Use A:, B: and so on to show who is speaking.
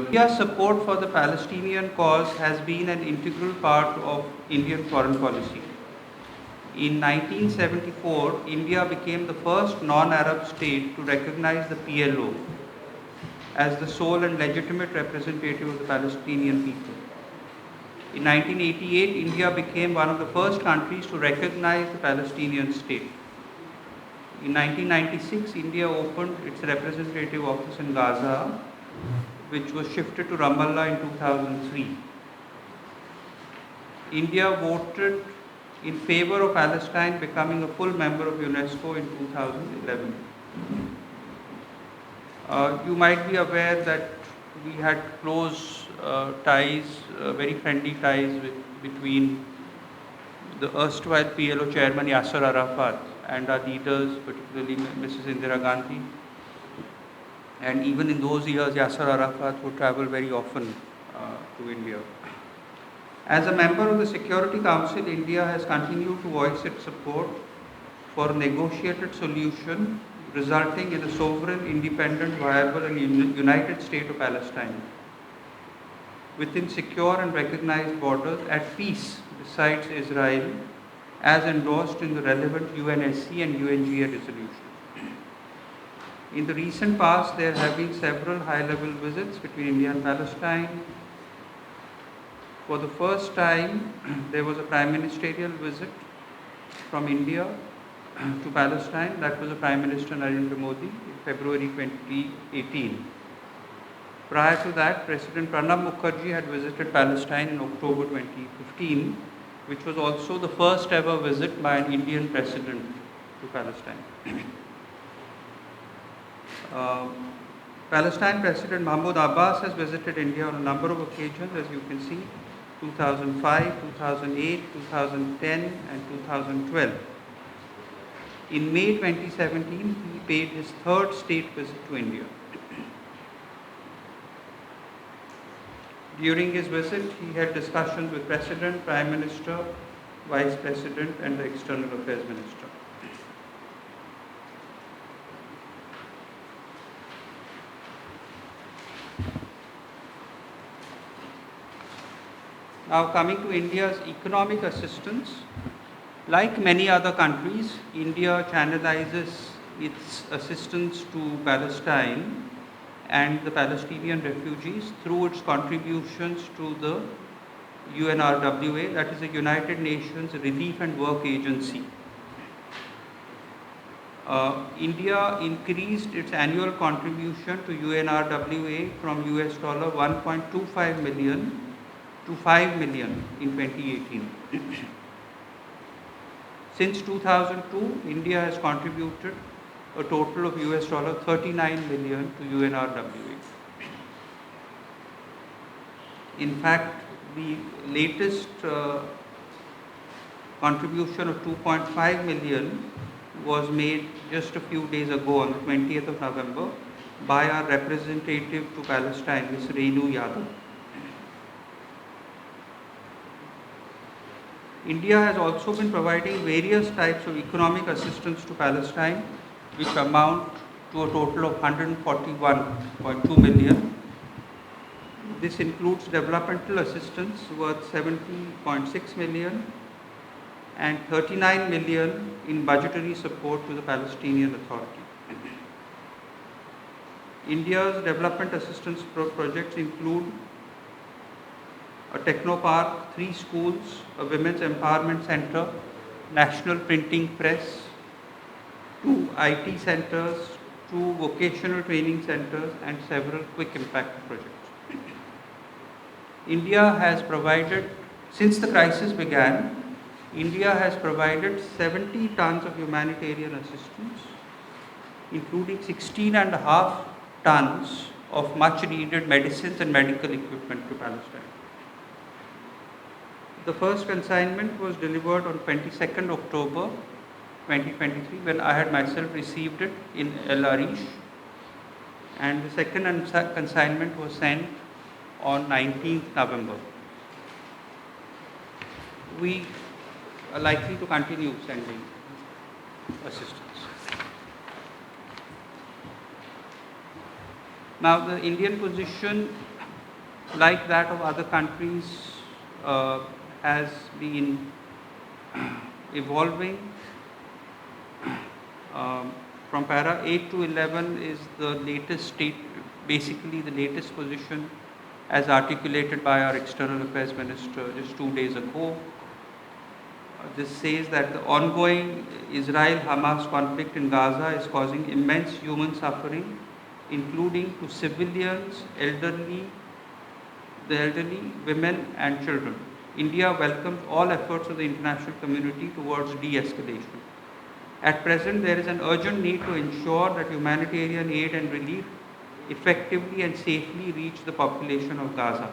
A: India's support for the Palestinian cause has been an integral part of Indian foreign policy. In 1974, India became the first non-Arab state to recognize the PLO as the sole and legitimate representative of the Palestinian people. In 1988, India became one of the first countries to recognize the Palestinian state. In 1996, India opened its representative office in Gaza, which was shifted to Ramallah in 2003. India voted in favor of Palestine becoming a full member of UNESCO in 2011. You might be aware that we had close ties, very friendly ties between the erstwhile PLO chairman Yasser Arafat and our leaders, particularly Mrs. Indira Gandhi. And even in those years, Yasser Arafat would travel very often to India. As a member of the Security Council, India has continued to voice its support for a negotiated solution resulting in a sovereign, independent, viable and united state of Palestine within secure and recognized borders at peace besides Israel, as endorsed in the relevant UNSC and UNGA resolutions. In the recent past, there have been several high-level visits between India and Palestine. For the first time, there was a prime ministerial visit from India to Palestine. That was the Prime Minister Narendra Modi in February 2018. Prior to that, President Pranab Mukherjee had visited Palestine in October 2015, which was also the first ever visit by an Indian president to Palestine. Palestine President Mahmoud Abbas has visited India on a number of occasions, as you can see, 2005, 2008, 2010 and 2012. In May 2017, he paid his third state visit to India. During his visit, he had discussions with President, Prime Minister, Vice President and the External Affairs Minister. Now coming to India's economic assistance, like many other countries, India channelizes its assistance to Palestine and the Palestinian refugees through its contributions to the UNRWA, that is the United Nations Relief and Work Agency. India increased its annual contribution to UNRWA from US dollar 1.25 million to 5 million in 2018. Since 2002, India has contributed a total of US dollar 39 million to UNRWA. In fact, the latest contribution of 2.5 million was made just a few days ago on the 20th of November by our representative to Palestine, Ms. Renu Yadav. India has also been providing various types of economic assistance to Palestine, which amount to a total of 141.2 million. This includes developmental assistance worth 70.6 million and 39 million in budgetary support to the Palestinian Authority. India's development assistance projects include a technopark, 3 schools, a women's empowerment center, national printing press, 2 IT centers, 2 vocational training centers and several quick impact projects. India has provided, since the crisis began, India has provided 70 tons of humanitarian assistance, including 16.5 tons of much needed medicines and medical equipment to Palestine. The first consignment was delivered on 22nd October 2023 when I had myself received it in El Arish, and the second consignment was sent on 19th November. We are likely to continue sending assistance. Now, the Indian position like that of other countries, has been evolving. From para 8 to 11 is the latest state, basically the latest position as articulated by our External Affairs Minister just 2 days ago. This says that the ongoing Israel-Hamas conflict in Gaza is causing immense human suffering, including to civilians, the elderly, women and children. India welcomes all efforts of the international community towards de-escalation. At present, there is an urgent need to ensure that humanitarian aid and relief effectively and safely reach the population of Gaza.